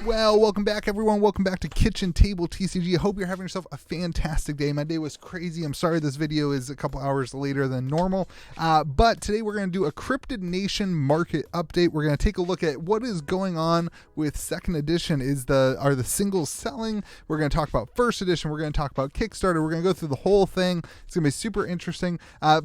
Well, welcome back, everyone. Welcome back to Kitchen Table TCG. I hope you're having yourself a fantastic day. My day was crazy. I'm sorry this video is a couple hours later than normal, but today we're going to do a Cryptid Nation market update. We're going to take a look at what is going on with second edition. Are the singles selling? We're going to talk about first edition. We're going to talk about Kickstarter. We're going to go through the whole thing. It's going to be super interesting.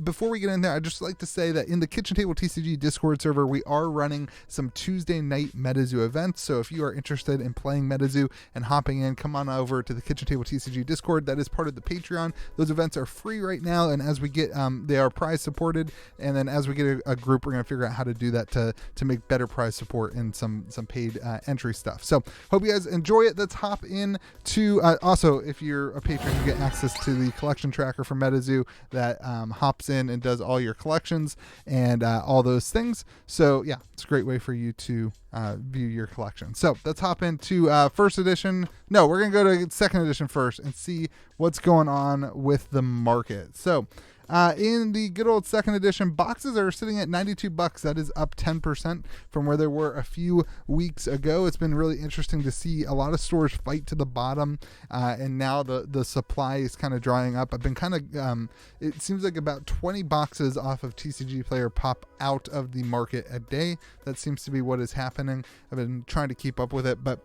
Before we get in there, I'd just like to say that in the Kitchen Table TCG Discord server, we are running some Tuesday night Metazoo events. So if you are interested in playing Metazoo and hopping in, come on over to the Kitchen Table TCG Discord. That is part of the Patreon. Those events are free right now, and as we get they are prize supported, and then as we get a group, we're going to figure out how to do that to make better prize support and some paid entry stuff. So hope you guys enjoy it. Let's hop in to also, if you're a patron, you get access to the collection tracker for Metazoo that hops in and does all your collections and all those things. So yeah, it's a great way for you to view your collection. So let's hop into first edition. No, we're going to go to second edition first and see what's going on with the market. So in the good old second edition, boxes are sitting at $92. That is up 10% from where they were a few weeks ago. It's been really interesting to see a lot of stores fight to the bottom, and now the supply is kind of drying up. I've been kind of, it seems like about 20 boxes off of TCG Player pop out of the market a day. That seems to be what is happening. I've been trying to keep up with it, but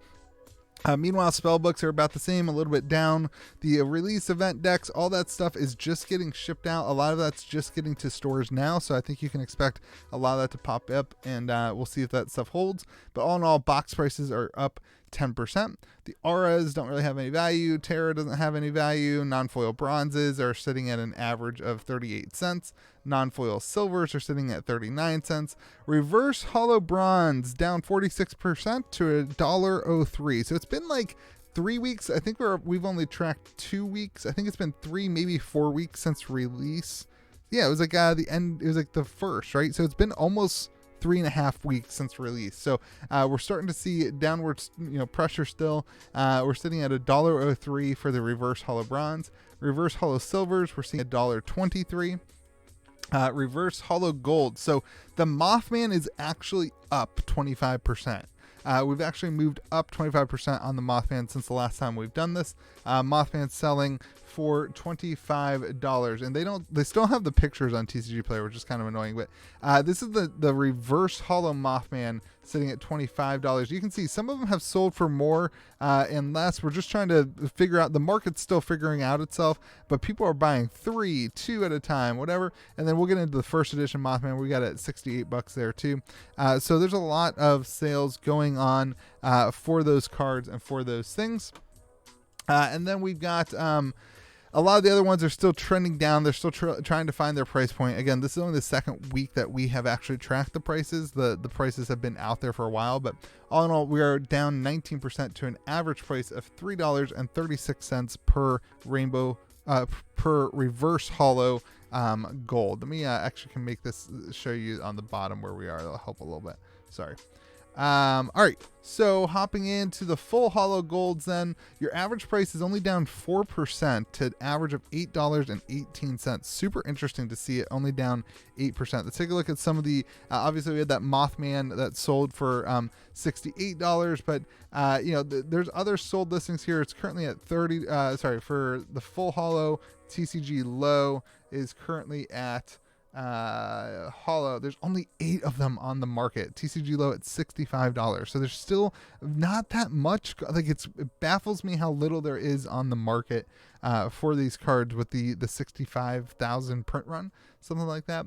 meanwhile, spellbooks are about the same, a little bit down. The release event decks, all that stuff is just getting shipped out. A lot of that's just getting to stores now, so I think you can expect a lot of that to pop up, and we'll see if that stuff holds. But all in all, box prices are up 10%. The auras don't really have any value. Terra doesn't have any value. Non-foil bronzes are sitting at an average of 38 cents. Non-foil silvers are sitting at 39 cents. Reverse hollow bronze down 46% to $1.03. So it's been like 3 weeks. I think we've only tracked 2 weeks. I think it's been 3, maybe 4 weeks since release. Yeah, it was like the end. It was like the first, right? So it's been almost 3.5 weeks since release. So we're starting to see downward, pressure still. We're sitting at $1.03 for the reverse hollow bronze. Reverse hollow silvers, we're seeing $1.23. Reverse hollow gold. So the Mothman is actually up 25%. We've actually moved up 25% on the Mothman since the last time we've done this. Mothman selling for $25, and they still have the pictures on TCG Player, which is kind of annoying, but this is the reverse hollow Mothman sitting at $25. You can see some of them have sold for more and less. We're just trying to figure out, the market's still figuring out itself, but people are buying 3, 2 at a time, whatever. And then we'll get into the first edition Mothman. We got it at $68 there too. So there's a lot of sales going on for those cards and for those things. And then we've got a lot of the other ones are still trending down. They're still trying to find their price point. Again, this is only the second week that we have actually tracked the prices. The prices have been out there for a while, but all in all, we are down 19% to an average price of $3.36 per rainbow, per reverse hollow gold. Let me actually can make this show you on the bottom where we are. That'll help a little bit. Sorry. All right, so hopping into the full hollow golds, then your average price is only down 4% to an average of $8.18. Super interesting to see it only down 8%. Let's take a look at some of the obviously we had that Mothman that sold for $68, but there's other sold listings here. It's currently at 30. For the full hollow TCG low is currently at hollow, there's only 8 of them on the market. TCG low at $65, so there's still not that much. Like, it baffles me how little there is on the market for these cards with the 65,000 print run, something like that.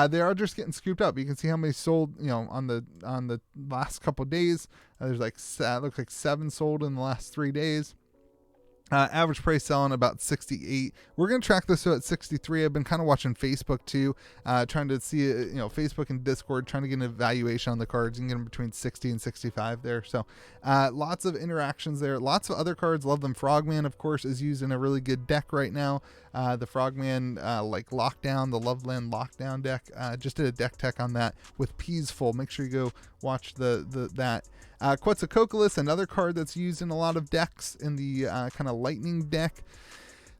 They are just getting scooped up. You can see how many sold on the last couple days. There's like looks like 7 sold in the last 3 days. Average price selling about 68. We're going to track this at 63. I've been kind of watching Facebook too, trying to see, Facebook and Discord, trying to get an evaluation on the cards. You can get them between 60 and 65 there. So lots of interactions there. Lots of other cards. Love them. Frogman, of course, is used in a really good deck right now. The Frogman, like Lockdown, the Loveland Lockdown deck. Just did a deck tech on that with Peas Full. Make sure you go watch that. Quetzalcoatlus, another card that's used in a lot of decks in the kind of lightning deck.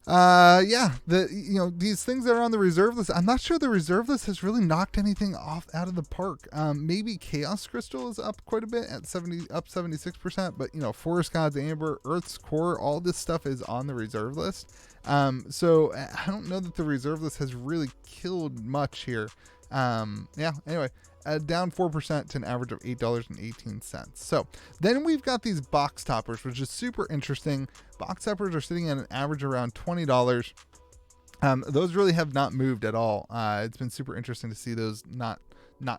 Yeah, these things that are on the reserve list, I'm not sure the reserve list has really knocked anything off out of the park. Maybe Chaos Crystal is up quite a bit at 76%, but Forest God's Amber, Earth's Core, all this stuff is on the reserve list. So I don't know that the reserve list has really killed much here. Anyway, down 4% to an average of $8.18. So then we've got these box toppers, which is super interesting. Box toppers are sitting at an average around $20. Those really have not moved at all. It's been super interesting to see those not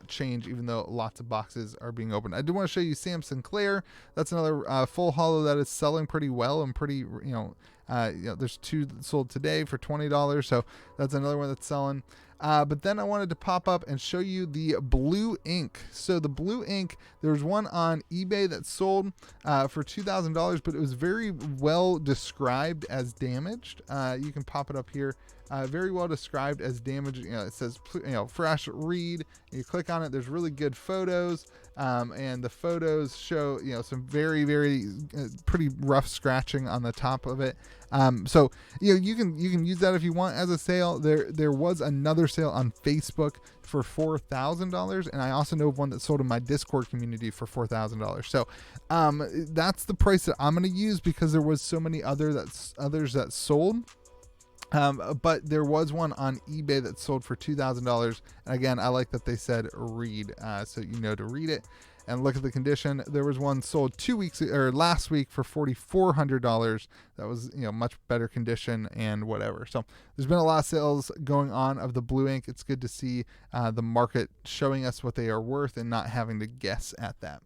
change, even though lots of boxes are being opened. I do want to show you Sam Sinclair. That's another full holo that is selling pretty well and pretty, there's 2 sold today for $20. So that's another one that's selling. But then I wanted to pop up and show you the blue ink. So the blue ink, there's one on eBay that sold for $2,000, but it was very well described as damaged. You can pop it up here. Very well described as damaged. It says, fresh, read. You click on it. There's really good photos. And the photos show, some very, very pretty rough scratching on the top of it. So you can use that if you want as a sale. There was another sale on Facebook for $4,000, and I also know of one that sold in my Discord community for $4,000. So that's the price that I'm going to use because there was so many others that sold. But there was one on eBay that sold for $2,000. And again, I like that they said read, so to read it and look at the condition. There was one sold last week for $4,400. That was, much better condition and whatever. So there's been a lot of sales going on of the blue ink. It's good to see the market showing us what they are worth and not having to guess at that.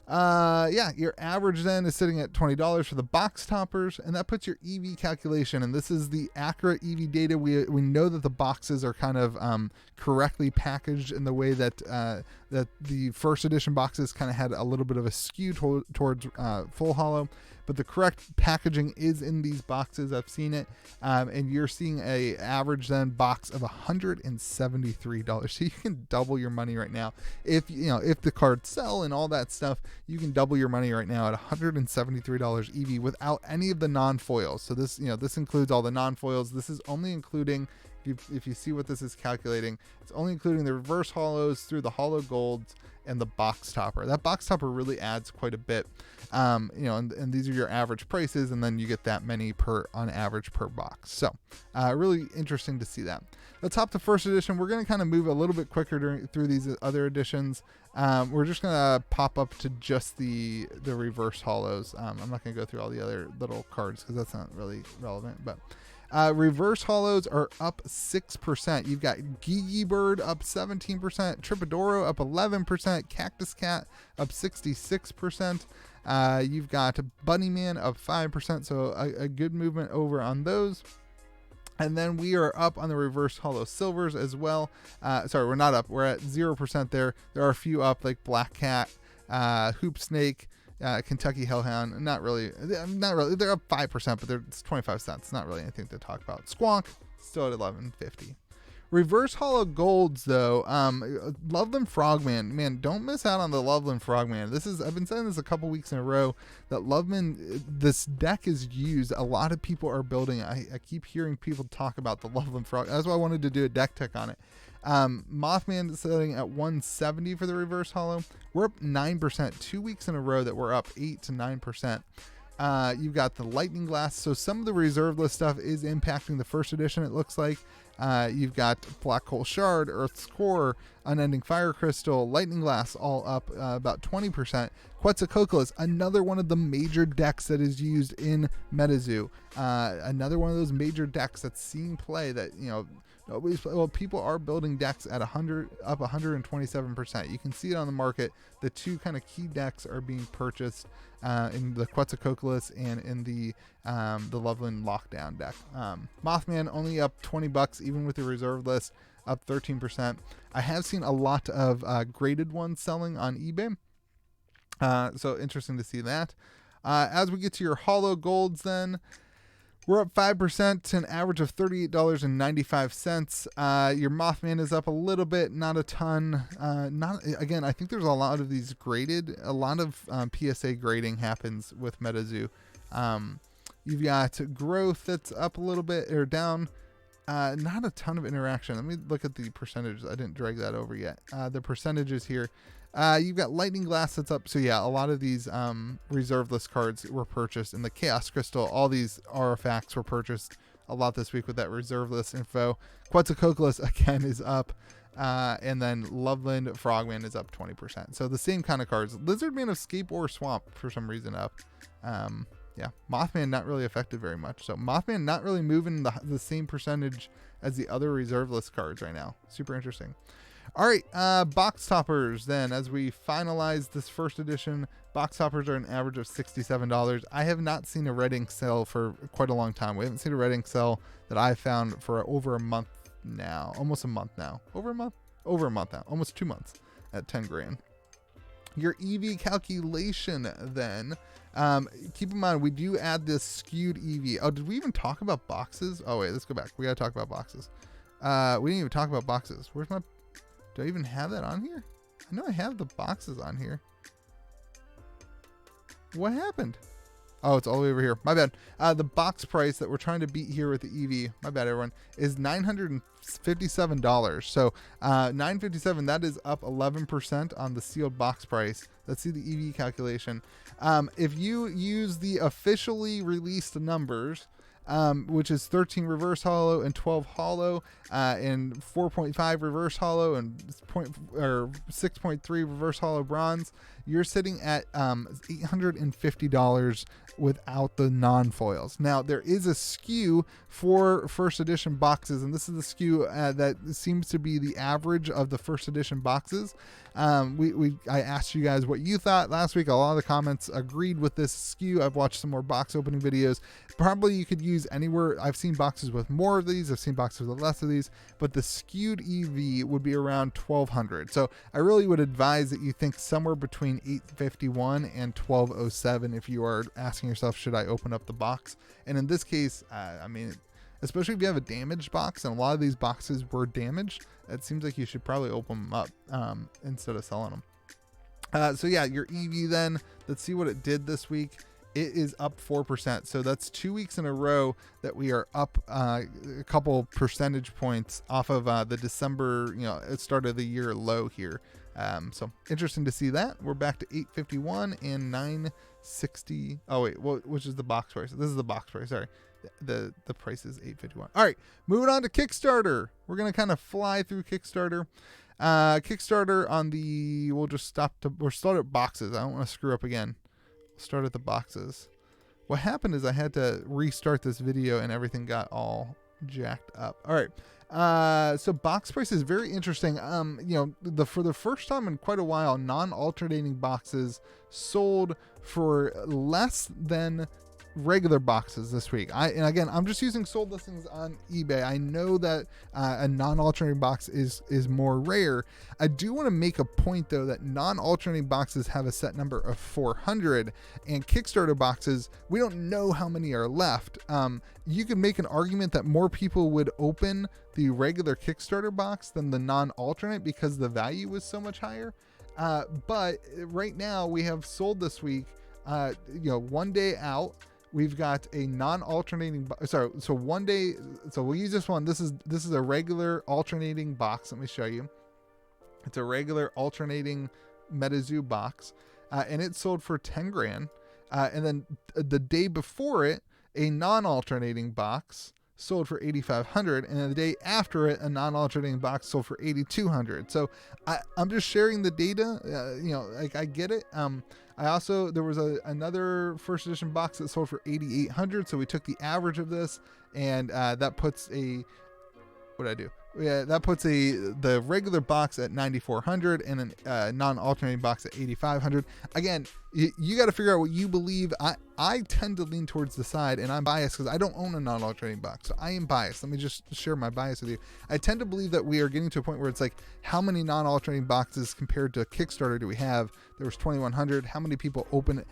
Your average then is sitting at $20 for the box toppers, and that puts your EV calculation, and this is the accurate EV data. We know that the boxes are kind of correctly packaged in the way that that the first edition boxes kind of had a little bit of a skew towards full holo, but the correct packaging is in these boxes. I've seen it, and you're seeing a average then box of $173. So you can double your money right now if the cards sell and all that stuff. You can double your money right now at $173 EV without any of the non-foils. So this includes all the non-foils. This is only including, if you see what this is calculating, it's only including the reverse holos through the holo golds and the box topper. That box topper really adds quite a bit. And these are your average prices, and then you get that many on average per box. So really interesting to see that. Let's hop to first edition. We're going to kind of move a little bit quicker through these other editions. We're just going to pop up to just the reverse holos. I'm not going to go through all the other little cards because that's not really relevant, but reverse holos are up 6%. You've got Gigi Bird up 17%, Tripodoro up 11%, Cactus Cat up 66%. You've got Bunnyman up 5%, so a good movement over on those. And then we are up on the reverse holo silvers as well. Sorry, we're not up. We're at 0% there. There are a few up like Black Cat, Hoop Snake, Kentucky Hellhound. Not really. They're up 5%, but it's 25 cents. Not really anything to talk about. Squonk still at $11.50. Reverse holo golds though, Loveland Frogman, man, don't miss out on the Loveland Frogman. I've been saying this a couple weeks in a row that this deck is used. A lot of people are building it. I keep hearing people talk about the Loveland Frog. That's why I wanted to do a deck tech on it. Mothman is sitting at 170 for the reverse holo. We're up 9%, 2 weeks in a row that we're up 8 to 9%. You've got the Lightning Glass. So some of the reserve list stuff is impacting the first edition, it looks like. You've got Black Hole Shard, Earth's Core, Unending Fire Crystal, Lightning Glass, all up about 20%. Quetzalcoatlus, another one of the major decks that is used in Metazoo. Another one of those major decks that's seeing play that, people are building decks at 127%. You can see it on the market. The two kind of key decks are being purchased in the Quetzalcoatlus and in the Loveland Lockdown deck. Mothman only up $20, even with the reserve list, up 13%. I have seen a lot of graded ones selling on eBay. So interesting to see that. As we get to your holo golds then, we're up 5% to an average of $38.95. Your Mothman is up a little bit, not a ton. I think there's a lot of these graded. A lot of PSA grading happens with Metazoo. You've got growth that's up a little bit or down. Not a ton of interaction. Let me look at the percentages. I didn't drag that over yet. The percentages here. You've got lightning glass that's up. So yeah, a lot of these reserve list cards were purchased, and the chaos crystal, all these artifacts were purchased a lot this week with that reserve list info. Quetzalcoatlus again is up. And then Loveland Frogman is up 20%. So the same kind of cards. Lizardman of Scape or Swamp for some reason up. Yeah, Mothman not really affected very much. So Mothman not really moving the same percentage as the other reserve list cards right now. Super interesting. All right, box toppers then. As we finalize this first edition, box toppers are an average of $67. I have not seen a red ink sell for quite a long time. We haven't seen a red ink sell that I've found for over a month now. Almost a month now. Over a month now. Almost 2 months at 10 grand. Your EV calculation then. Keep in mind, we do add this skewed EV. Oh, did we even talk about boxes? Oh, wait, let's go back. We got to talk about boxes. We didn't even talk about boxes. Where's my... Do I even have that on here? I know I have the boxes on here. What happened? Oh, it's all the way over here. My bad. The box price that we're trying to beat here with the EV, my bad, everyone, is $957. So $957, that is up 11% on the sealed box price. Let's see the EV calculation. If you use the officially released numbers, which is 13 reverse hollow and 12 hollow, and 4.5 reverse hollow and 6.3 reverse hollow bronze, you're sitting at $850 without the non-foils. Now there is a SKU for first edition boxes, and this is the SKU that seems to be the average of the first edition boxes. I asked you guys what you thought last week. A lot of the comments agreed with this SKU. I've watched some more box opening videos. Probably you could use anywhere. I've seen boxes with more of these. I've seen boxes with less of these, but the skewed EV would be around $1,200. So I really would advise that you think somewhere between $851 and $1,207 if you are asking yourself, should I open up the box? And in this case, I mean, especially if you have a damaged box, and a lot of these boxes were damaged, it seems like you should probably open them up instead of selling them. So yeah, your EV then, let's see what it did this week. It is up 4%. So that's 2 weeks in a row that we are up a couple percentage points off of the December, start of the year low here. So interesting to see that. We're back to 851 and 960. Oh wait, which is the box price? This is the box price. Sorry. The price is 851. All right, moving on to Kickstarter. We're going to kind of fly through Kickstarter. Kickstarter on the, we'll start at boxes. I don't want to screw up again. Start at the boxes. What happened is I had to restart this video and everything got all jacked up. All right. So box price is very interesting. For the first time in quite a while, non-alternating boxes sold for less than regular boxes this week. And again, I'm just using sold listings on eBay. I know that a non-alternating box is more rare. I do want to make a point though that non-alternating boxes have a set number of 400, and Kickstarter boxes, we don't know how many are left. You could make an argument that more people would open the regular Kickstarter box than the non-alternate because the value was so much higher. But right now we have sold this week, 1 day out. We've got a non-alternating, so one day, so we'll use this one. This is a regular alternating box. Let me show you. It's a regular alternating Metazoo box, and it sold for 10 grand. And then the day before it, a non-alternating box sold for 8,500, and then the day after it, a non-alternating box sold for 8,200. So I'm just sharing the data. I get it. There was another first edition box that sold for 8,800. So we took the average of this, and that puts the regular box at 9,400 and a non-alternating box at 8,500. Again, you got to figure out what you believe. I tend to lean towards the side, and I'm biased because I don't own a non-alternating box, so I am biased. Let me just share my bias with you. I tend to believe that we are getting to a point where it's like, how many non-alternating boxes compared to Kickstarter do we have? There was 2,100. How many people open it?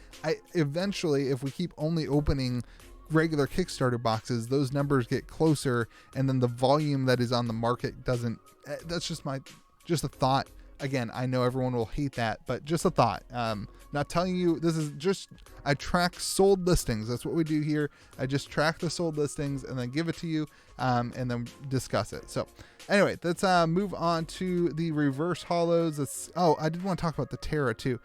Eventually, if we keep only opening regular Kickstarter boxes, those numbers get closer, and then the volume that is on the market doesn't. That's just a thought. Again, I know everyone will hate that, but just a thought. Not telling you, this is just, I track sold listings. That's what we do here. I just track the sold listings and then give it to you, and then discuss it. So anyway, let's move on to the reverse hollows. I did want to talk about the Terra too.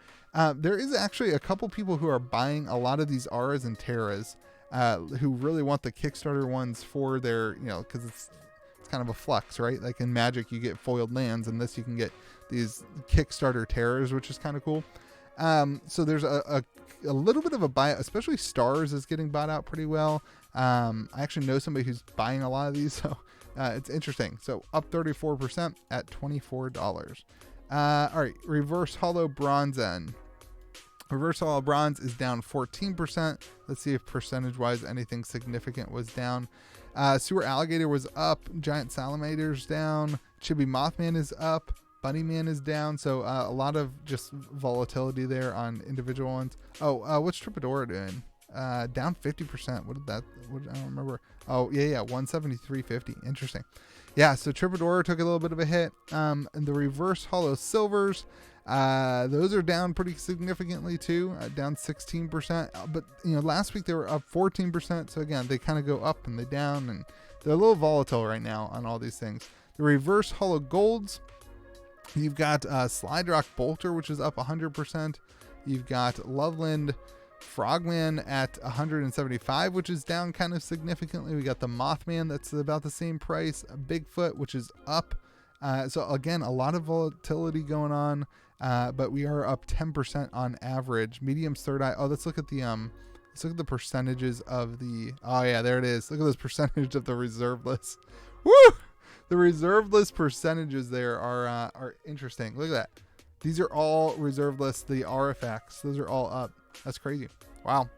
There is actually a couple people who are buying a lot of these Auras and Terras, who really want the Kickstarter ones for their, because it's kind of a flex, right? Like in Magic, you get foiled lands, and this you can get these Kickstarter Terras, which is kind of cool. So there's a little bit of a buy, especially Stars is getting bought out pretty well. I actually know somebody who's buying a lot of these, so it's interesting. So up 34% at $24. All right, Reverse Hollow Bronze End. Reverse Hollow Bronze is down 14%. Let's see if percentage-wise anything significant was down. Sewer Alligator was up. Giant Salamander's down. Chibi Mothman is up. Bunnyman is down. So a lot of just volatility there on individual ones. What's Tripodora doing? Down 50%. I don't remember. Oh, yeah, 173.50. Interesting. Yeah, so Tripodora took a little bit of a hit. And the Reverse Hollow Silvers, those are down pretty significantly too, down 16%. But last week they were up 14%. So again, they kind of go up and they down, and they're a little volatile right now on all these things. The Reverse Hollow Golds, you've got Slide Rock Bolter, which is up 100%. You've got Loveland Frogman at 175, which is down kind of significantly. We got the Mothman that's about the same price. Bigfoot, which is up. So again, a lot of volatility going on, but we are up 10% on average. Medium's Third Eye. Let's look at the percentages of the. Oh yeah, there it is. Look at this percentage of the reserve list. Woo! The reserve list percentages there are interesting. Look at that. These are all reserve lists. The RFX, those are all up. That's crazy. Wow.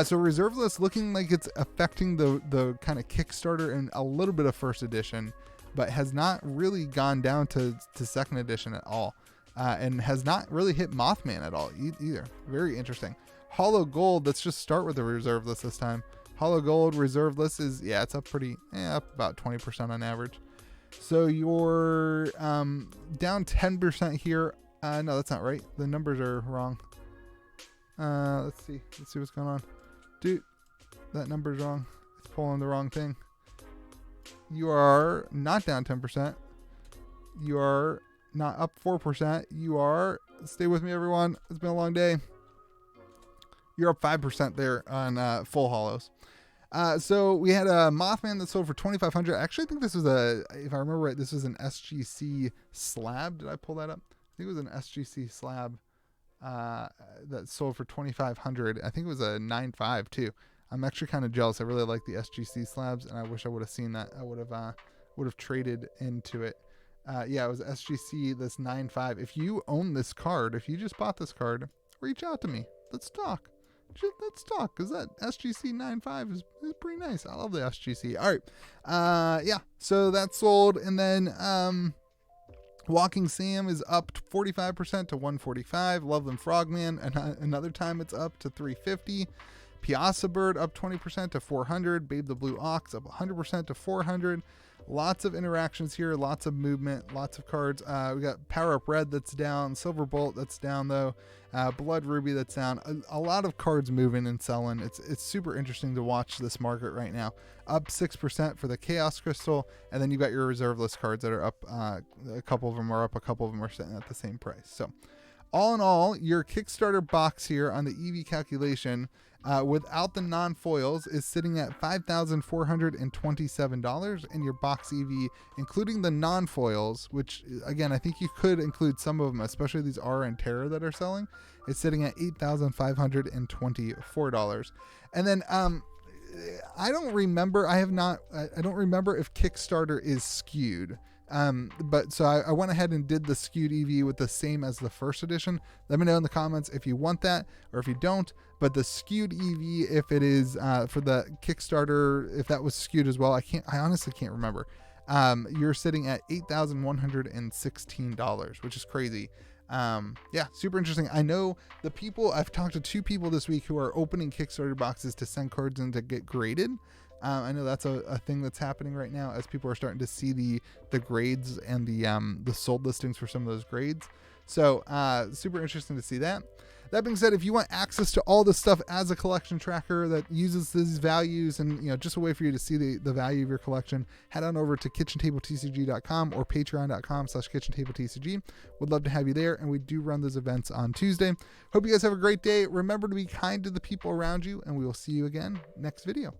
So reserve list looking like it's affecting the kind of Kickstarter and a little bit of first edition, but has not really gone down to second edition at all, and has not really hit Mothman at all either. Very interesting. Hollow Gold. Let's just start with the reserve list this time. Hollow Gold reserve list is, it's up up about 20% on average. So you're down 10% here. No, that's not right. The numbers are wrong. Let's see what's going on. Dude, that number's wrong. It's pulling the wrong thing. You are not down 10%. You are not up 4%. You are, stay with me everyone, it's been a long day. You're up 5% there on full hollows. So we had a Mothman that sold for $2,500. I actually think this was if I remember right, this was an SGC slab. Did I pull that up? I think it was an SGC slab that sold for $2,500. I think it was a 9.5 too. I'm actually kind of jealous. I really like the SGC slabs, and I wish I would have seen that. I would have traded into it. It was SGC, this 9.5. If you own this card, if you just bought this card, reach out to me. Let's talk. Let's talk, because that SGC 9.5 is pretty nice. I love the SGC. All right. So that's sold. And then Walking Sam is up 45% to $145. Loveland Frogman, another time it's up to $350. Piazza Bird up 20% to $400. Babe the Blue Ox up 100% to $400. Lots of interactions here, lots of movement, lots of cards. We got Power Up Red that's down, Silver Bolt that's down though, Blood Ruby that's down. A lot of cards moving and selling. It's super interesting to watch this market right now. Up 6% for the Chaos Crystal, and then you got your reserve list cards that are up. A couple of them are up, a couple of them are sitting at the same price. So all in all, your Kickstarter box here on the EV calculation, without the non-foils, is sitting at $5,427, and your box EV, including the non-foils, which again I think you could include some of them, especially these Aura and Terra that are selling, is sitting at $8,524. And then I don't remember if Kickstarter is skewed. But so I went ahead and did the skewed EV with the same as the first edition. Let me know in the comments if you want that or if you don't. But the skewed EV, if it is for the Kickstarter, if that was skewed as well, I honestly can't remember. You're sitting at $8,116, which is crazy. Super interesting. I know I've talked to 2 people this week who are opening Kickstarter boxes to send cards in to get graded. I know that's a thing that's happening right now as people are starting to see the grades and the sold listings for some of those grades. So super interesting to see that. That being said, if you want access to all this stuff as a collection tracker that uses these values and just a way for you to see the value of your collection, head on over to KitchenTableTCG.com or patreon.com/KitchenTableTCG. Would love to have you there, and we do run those events on Tuesday. Hope you guys have a great day. Remember to be kind to the people around you, and we will see you again next video.